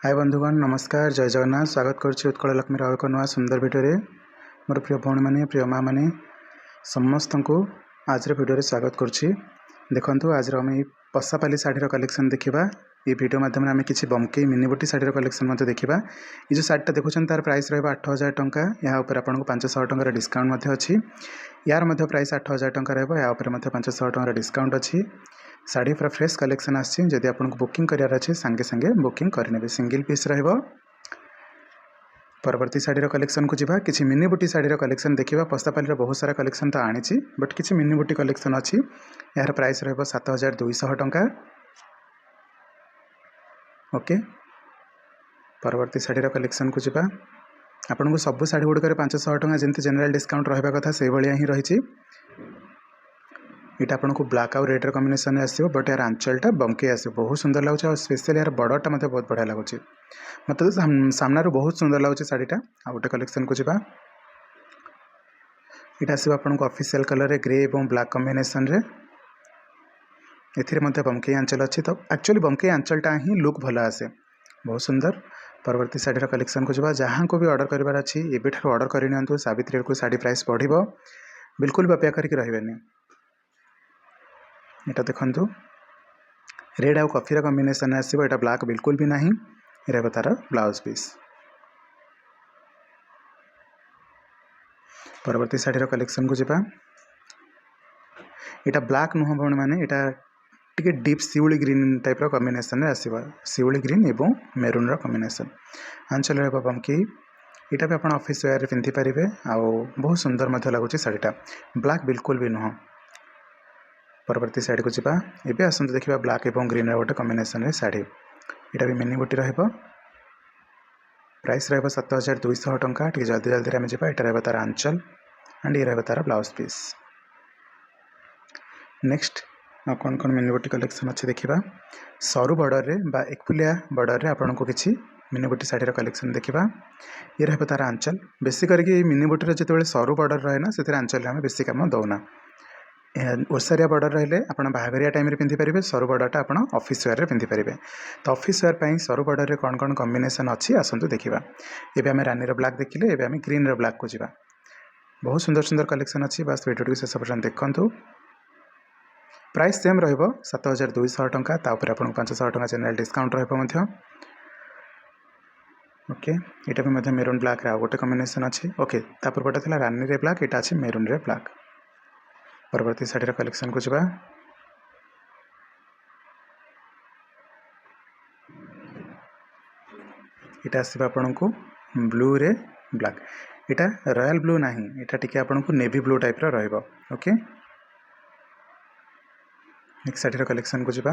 हाय बंधुगण नमस्कार जय जगन्नाथ स्वागत करुच्ची उत्कल लक्ष्मी एक नुआ सुंदर भिडियो मोर प्रिय भौणी मैंने प्रिय माँ मैंने समस्त को आज भिडियो स्वागत करुच्ची। देखु आज आम पशापाली शाढ़ीर कलेक्शन देखा ये वीडियो माध्यम आम कि बमकई मिनीबुटी शाढ़ीर कलेक्शन देखा। ये जो शाढ़ीटा देखुं तार प्राइस रहा 8000 टंका। यहाँ आपको 500 टंकार डिस्काउंट अच्छी। यार प्राइस 8000 टंका रहा 500 टंकार डिस्काउंट अच्छी। शाढ़ी पूरा फ्रेश कलेक्शन आदि आपको बुकिंग करार अच्छे सांगे सांगे बुकिंग करने सिंगल पीस रहिबो। परवर्ती शाढ़ीर कलेक्शन को जीवा किसी मिनी बुटी शाढ़ीर कलेक्शन देखा। पशापाली बहुत सारा कलेक्शन तो आनी बट किसी मिनी बुटी कलेक्शन अच्छी। यार प्राइस रहिबो 7200 टंका। ओके परवर्ती शाढ़ीर कलेक्शन को जीवा आपन को सब शाढ़ी गुड़िक 500 टंका जमी जनरल डिस्काउंट रहा कथा से भाया ही रही। यहाँ आपन को ब्लैक आउ रेड कॉम्बिनेशन आसो बट यार आंचलटा बमके आस बहुत सुंदर लगुच और स्पेशल यार बॉर्डरटा मत बहुत बढ़िया लगुच मत तो सामना बहुत सुंदर लगुच शाढ़ीटा। आ गोटे कलेक्शन को जीवा यहाँ आसो आपन को ऑफिशियल कलर रे ग्रे और ब्लैक कॉम्बिनेशन रे ए बमके आंचल अच्छी। तो एक्चुअली बमके आंचलटा ही लुक भल आसे बहुत सुंदर। परवर्ती शाढ़ीर कलेक्शन को जीवा जहाँ को भी ऑर्डर करार अच्छी एवं ऑर्डर कर सावित्री को शाढ़ी प्राइस बढ़ बिल्कुल भी अपेक्षा करके रही। यहाँ देखु रेड आउ कॉफी कॉम्बिनेशन आसो यहाँ ब्लैक बिल्कुल भी नहीं रहा तार ब्लाउज पीस। परवर्ती शाढ़ीर कलेक्शन को जीवा यहाँ ब्लैक नुह भौणी मैंने यहाँ टी डीप शिउली ग्रीन टाइप कॉम्बिनेशन आसो शिउली ग्रीन एवं मेरून कॉम्बिनेशन आंचल रहा बमकी। यहाँ भी आप ऑफिस वेयर पिंधि पारे आउ बहुत सुंदर लगुच शाढ़ीटा ब्लैक बिल्कुल भी नुह। परवर्ती शाढ़ी को जीवा एवं आसतु देखा ब्लैक एवं ग्रीन गोटे कॉम्बिनेशन शाढ़ी यहाँ भी मिनी बुटी रहा प्राइस रहा 7200 टंका। टी जल्दी जल्दी आम जावा यहाँ रहा तार आंचल एंड ये रहा तार ब्लाउज पीस। नेक्स्ट कौन कौन मिनी बुटी कलेक्शन अच्छे देखा सरू बॉर्डर रे बा एकफुलिया बॉर्डर रे आपन को किसी मिनी बुटी शाढ़ीर कलेक्शन देखा। ये रहा तार आंचल बेसी करके मिनी बुटी जो सरू बॉर्डर रहे ना से आंचल आम बेसी कम दौना। ओसारिया बॉर्डर रहिले आपन बाहाघरिया टाइम रे पिंधि पारे सरू बॉर्डरटा आपन ऑफिस वेयर रे पिंधि पारे। तो ऑफिस वेयर पई सरू बॉर्डर रे कौन कौन कॉम्बिनेशन अच्छी आसतु देखा। एबे आम रानी रो ब्लैक देखिले एबे आम ग्रीन रो ब्लैक को जीवा बहुत सुंदर सुंदर कलेक्शन अच्छी। बस वीडियो को शेष पर्यंत देखंतु। प्राइस सेम रहिबो 7200 टंका तापर आपन 500 टंका जनरल डिस्काउंट रहिबो मध्य। ओके यहाँ भी मेरून ब्लैक रे गोटे कॉम्बिनेशन अच्छी। ओके तापर गोटे था रानी रे ब्लैक यहाँ अच्छी मेरून रे ब्लैक। परवर्ती शाढ़ीर कलेक्शन को जीवा यहाँ आसो आपन को ब्लू रे ब्लैक यहाँ रॉयल ब्लू नहीं यहाँ टी आपन को नेवी ब्लू टाइप रहिबो। ओके नेक्स्ट शाढ़ीर कलेक्शन को जीवा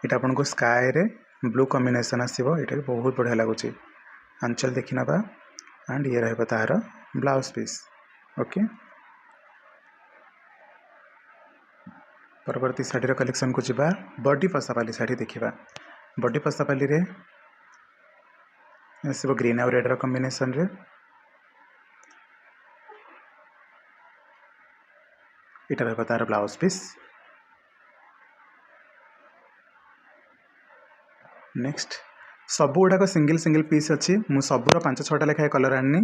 यहाँ आपन को स्काई रे ब्लू कॉम्बिनेशन आसो यहाँ भी बहुत बढ़िया लगुच आंचल देखी नवा एंड ये रहा तार ब्लाउज पीस। ओके परवर्ती शाढ़ीर कलेक्शन को जीवा बॉडी पशापाली शाढ़ी देखा। बॉडी पशापाली रे आसो ग्रीन आउ रेड कॉम्बिनेशन रे यहाँ रहा तार ब्लाउज पीस। नेक्स्ट सब गुड़ाक सिंगल सिंगल पीस अच्छी मु सबूर 5-6टा लेखाएं कलर आनी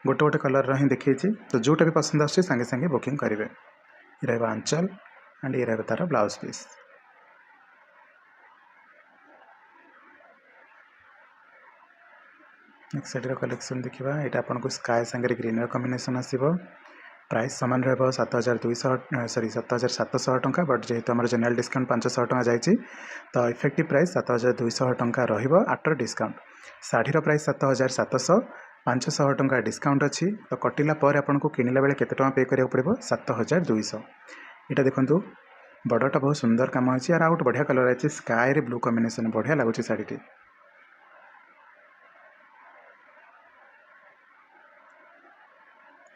गोटे गोटे कलर ही देखी। तो जोटा भी पसंद आसे सांगे सांगे बुकिंग करेंगे। ये रहा आंचल एंड ये रहा तार ब्लाउज पीस। नेक्स्ट शाढ़ीर कलेक्शन देखा यहाँ आपन को स्काई सांगे ग्रीन कॉम्बिनेशन आसो प्राइस सामान रहा 7700 टंका बट जेहेतु आम जनरल डिस्काउंट 500 टंका जाइए तो इफेक्टिव प्राइस 7200 टंका रहिबो आफ्टर डिस्काउंट। शाढ़ीर प्राइस 7700 500 टंका डिस्काउंट अच्छी। तो कटिला पर आपन को किनिला बेले केते टंका पे करिया पड़िबो 7200। यहाँ देखंतु बॉर्डरटा बहुत सुंदर काम अच्छी और गोटे बढ़िया कलर अच्छी स्काई रे ब्लू कॉम्बिनेशन बढ़िया लगुच शाढ़ीटी।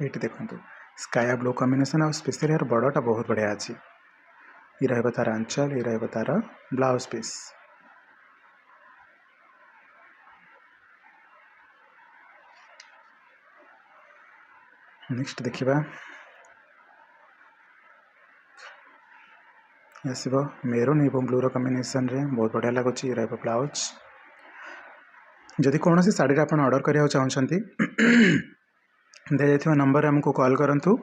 ये देखो स्काई ब्लू कॉम्बिनेशन और स्पेशल यार बॉर्डरटा बहुत बढ़िया अच्छी। ये रहा तार आंचल ये रहा तार ब्लाउज पीस। नेक्स्ट देखिबा आसब मेरून एवं ब्लूर कम्बिनेसन रे बहुत बढ़िया लगुच ब्लाउज। जदि कौन सी शाढ़ी आप ऑर्डर करने चाहते दी जाइए नंबर आमको कॉल करूँ,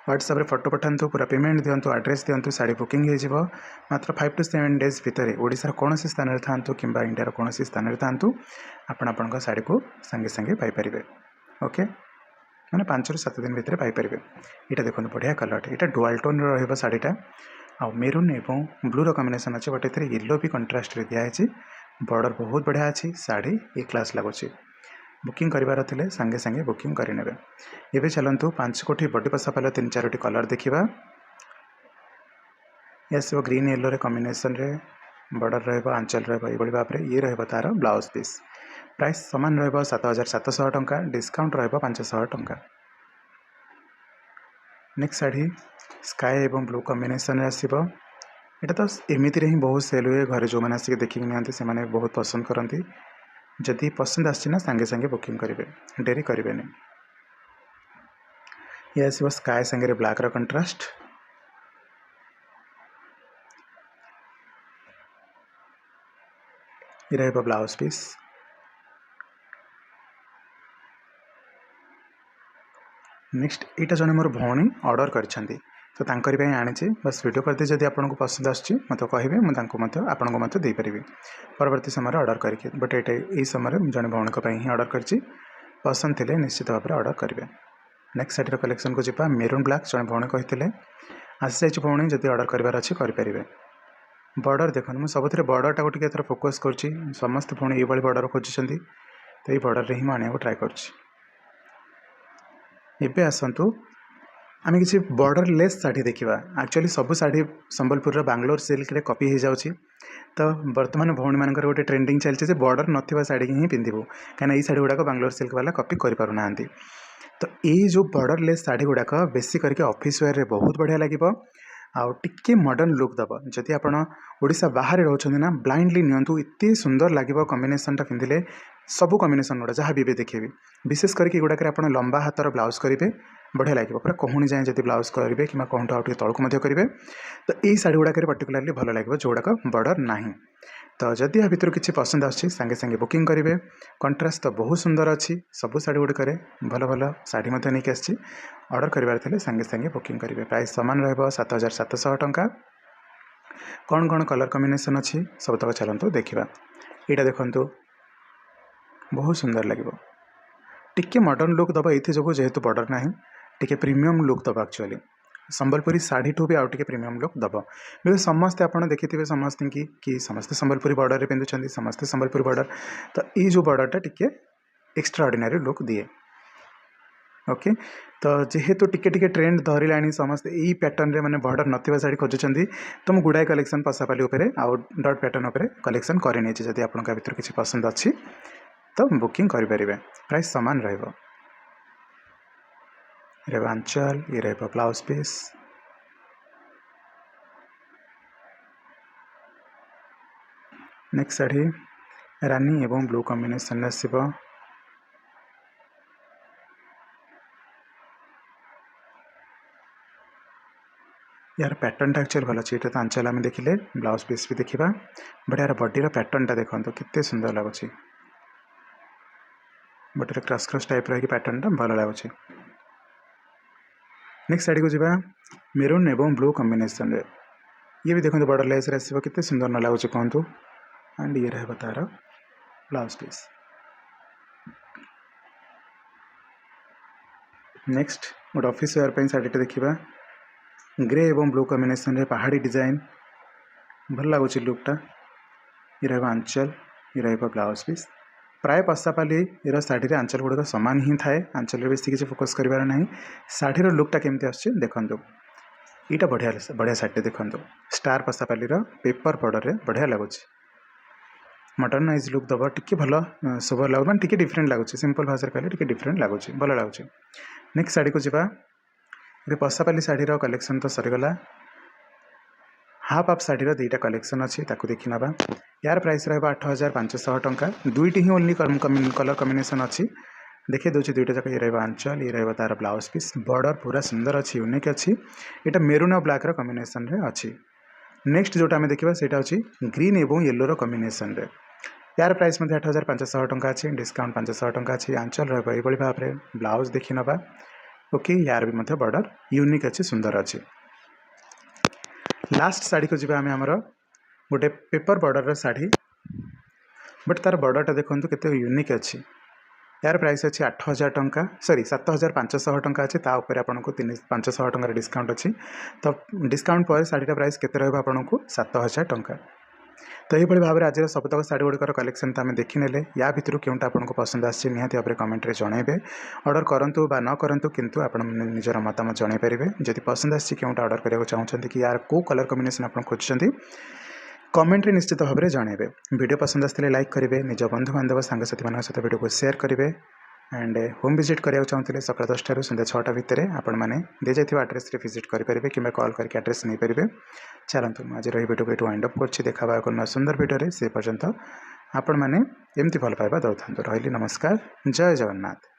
व्हाट्सएप फोटो पठातु, पूरा पेमेंट दिंतु, एड्रेस दिंतु, शाढ़ी बुकिंग हो मात्र 5 to 7 डेज भितर ओडिशार कौन सी स्थान में था कि इंडियार कौन सी स्थान में था आपण शाढ़ी को संगे संगे पाइपर। ओके मैंने 5 ରୁ 7 दिन भितर पाइपर। यहाँ देखो बढ़िया कलर, यहाँ डुआल टोन शाढ़ीटा आ मेरून एवं ब्लूर कम्बिनेसन अच्छे बट ये येलो भी कंट्रास्ट दिखाई। बॉर्डर बहुत बढ़िया अच्छी, शाढ़ी ए क्लास लगुच। बुकिंग करार थे सांगे सांगे बुकिंग करेंगे। ये चलतु 5 कोटी बॉडी पसापाल 3-4टी कलर देखा। ये आसो ग्रीन येलो रे कम्बिनेसन रे बॉर्डर रहा, आंचल रहा भाव में ये रहा तार ब्लाउज पीस। प्राइस सामान रहा 7,700 टंका, डिस्काउंट रहा 500 टंका। नेक्स्ट शाढ़ी स्काई एवं ब्लू कम्बिनेसन आसो। यहाँ तो एमती ही बहुत सेल हुए, घरे जो मैंने आसिक देखिक नियंती से बहुत पसंद करती। जदि पसंद आना सांगे सांगे बुकिंग करेंगे, डेरी करेंगे। ये आसो स्काई सांगे ब्लैक रो कंट्रास्ट। ये रहा ब्लाउज पीस। नेक्स्ट यहाँ जन मोर भौणी ऑर्डर करछंती तो तांकरी आनी बस वीडियो करते जब आपको पसंद आसुच्छी मत कहे मुझे आपको मत देपारि परवर्ती समय ऑर्डर करके। बट ये समय जन भौणी ही ऑर्डर कर पसंद थे निश्चित भाव में ऑर्डर करेंगे। नेक्स्ट शाढ़ीर कलेक्शन को जीपा मेरून ब्लैक जन भौणी कहते आसी जा भौणी जब ऑर्डर करार अच्छे करेंगे। बॉर्डर देखो मुझे सबुथ बॉर्डरटा को टे फोकस कर समस्त भौणी ये बॉर्डर खोजुंट तो ये बॉर्डर ही मुझे ट्राए कर। एबे आसतु आम किसी बॉर्डर लेस शाढ़ी देखा। एक्चुअली सब शाढ़ी संबलपुर बांग्लोर सिल्क रे कॉपी हो जाऊँगी। तो बर्तमान भौणी मान गोटे ट्रेंडिंग चलती बॉर्डर ना शाढ़ी ही पिंधु कहीं ये शाढ़ी गुड़ाक बांग्लोर सिल्क वाला कॉपी करना। तो ये जो बॉर्डर लेस शाढ़ी गुड़ाक बेसी करके ऑफिस वेयर रे बहुत बढ़िया लगे आउ टिके मॉडर्न लुक दब। जदि आप ओडिशा बाहर रोचते ना ब्लाइंडली नियंतु एते सुंदर लगे कॉम्बिनेसनटा पिंधिले सबू कॉम्बिनेसन गुड़ा जहाँ भी देखे विशेष करके गुड़ाक लंबा हाथर ब्लाउज करेंगे बढ़िया लगे पूरा कहूणी जाए जब ब्लाउज करेंगे कि कहूँ आउ तौक करेंगे तो यही शाढ़ी गुड़ाक पर्टिकुलाली भल लगे जो गुड़ाक बॉर्डर ना। तो जदि या भितर किसी पसंद आगे सांगे सांगे बुकिंग करेंगे। कंट्रास्ट तो बहुत सुंदर अच्छी सबू शाढ़ी गुड़िक भल भल शाढ़ी नहीं आसी ऑर्डर करार थे सांगे सांगे बुकिंग करेंगे। प्राइस सामान रहा 7,700 टंका। कौन कौन कलर कम्बिनेसन अच्छी सब तक चलतु देखा। यहाँ देखु बहुत सुंदर लगे टिके मॉडर्न लुक दब ये जो जेहेतु बॉर्डर ना टिके प्रीमियम लुक दब। एक्चुअली संबलपुरी शाढ़ी ठू भी आउ टिके प्रीमियम लुक दब। बिकज समस्ते आप देखिए समस्त कि समस्ते संबलपुरी बॉर्डर में पिंधुंट समस्ते संबलपुरी बॉर्डर तो ये जो बॉर्डरटा टिके एक्स्ट्रा ऑर्डिनरी लुक दिए। ओके तो जेहेतु टिके टिके ट्रेंड धरला समस्ते यही पैटर्न रे माने बॉर्डर नथिबा साड़ी खोजुंट तो मुझे गुड़ाए कलेक्शन पसापाली उपरे आउ डॉट पैटर्न उपरे कलेक्शन करनी जदि आपन भितर किसी पसंद अच्छी तो बुकिंग करेंगे। प्राइस सामान रहा आंचल ये रहा ब्लाउज पीस। नेक्स्ट शाढ़ी रानी एवं ब्लू कॉम्बिनेसन आसो। यार पैटर्नटा एक्चुअली भल अच्छे। ये तो आंचल आम देखिले ब्लाउज पीस भी देखा बट यार बॉडीर पैटर्नटा देखो केते सुंदर लगुच। बट क्रॉस क्रॉस टाइप रही पैटर्नटा भल लगुच। नेक्स्ट शाढ़ी को जीवा मेरून एवं ब्लू कॉम्बिनेसन रे ये भी देखो बॉर्डर लेस आसो केते सुंदर न लगुच कहतु। एंड ये रहा तार ब्लाउज पीस। नेक्स्ट गोटे ऑफिस वेयर पर शाढ़ीटा देखा ग्रे एवं ब्लू कॉम्बिनेसन रे पहाड़ी डिजाइन भल लगुच लुकटा। ये रहा आंचल ये रहा ब्लाउज पीस। प्राय पसापाली ये शाढ़ी आंचल गुड़ाक सामान ही थाए आंचल बेसी किसी फोकस करार ना। शाढ़ीर लुकटा केमती आसुच्छी देखंतु यहाँ बढ़िया बढ़िया शाढ़ी देखंतु स्टार पसापाली पेपर बॉर्डर रे बढ़िया लगुच मॉडर्नाइज लुक दब टिके भल सोबर लगुच माने टिके डिफरेंट लगुच सिंपल भाषा कहले टिके डिफरेंट लगुच भल लगुच। नेक्स्ट शाढ़ी को जीवा पसापाली शाढ़ीर कलेक्शन तो सरीगला हाफ हाफ शाढ़ीर दुईटा कलेक्शन अच्छी ताकू देखी ना। यार प्राइस रहा 8,500 टंका। दुईटी ही ओनली कलर कम्बिनेसन अच्छी देखिए दूसरी दुईटा जाक ये रहा आंचल ये रहा तार ब्लाउज पीस। बॉर्डर पूरा सुंदर अच्छी यूनिक अच्छी। यहाँ मेरून और ब्लैक कम्बिनेसन रे अच्छी नेक्स्ट जोटा आम देखा से ग्रीन एवं येलोर कम्बिनेसन रे यार प्राइस 8500 टंका अच्छी डिस्काउंट 500 टंका अच्छी आंचल रही भाव में ब्लाउज देखी नवा ओके यार भी बॉर्डर यूनिक अच्छी सुंदर अच्छी लास्ट साड़ी को जी आम आमर गोटे पेपर बॉर्डर साड़ी बट तार बॉर्डरटा देखो केते यूनिक अच्छी यार प्राइस अच्छी 8000 टंका सॉरी 7500 टंका अच्छी तापर आपको 500 टंकार डिस्काउंट अच्छी तो डिस्काउंट पर शाढ़ीटा प्राइस केते रहा आपको 7000 टंका तो यही भाव में आज सबतक शाढ़ी गुड़िकर कलेक्शन तो आम देखने या भितर क्योंटा आपको पसंद आसी निहाती भाव में कमेंट जनइबे ऑर्डर करूँ बा न करूँ किंतु आप निजर मतामत जनइपारे जदि पसंद आसी क्योंटा ऑर्डर करने चाहते कि यार को कलर कॉम्बिनेशन आप खोजुंट कमेंट रे निश्चित भाव में जनइबे वीडियो पसंद आसते लाइक करेंगे निज बंधु बांधव सांगसाथी मान सहित वीडियो को शेयर करेंगे एंड होम विजिट कराया चाहते सकाल 10 टा संध्या 6टा भितर आपण मैंने दी जाइए आड्रेस विजिट करेंगे कि कॉल करके आड्रेस नहीं पारे चलते मुझे आज वीडियो को ये वाइंड अप कर देखा एक सुंदर वीडियो से पर्यंत आपण मैंने एमती भल पाइबा दौथा रही नमस्कार जय जगन्नाथ।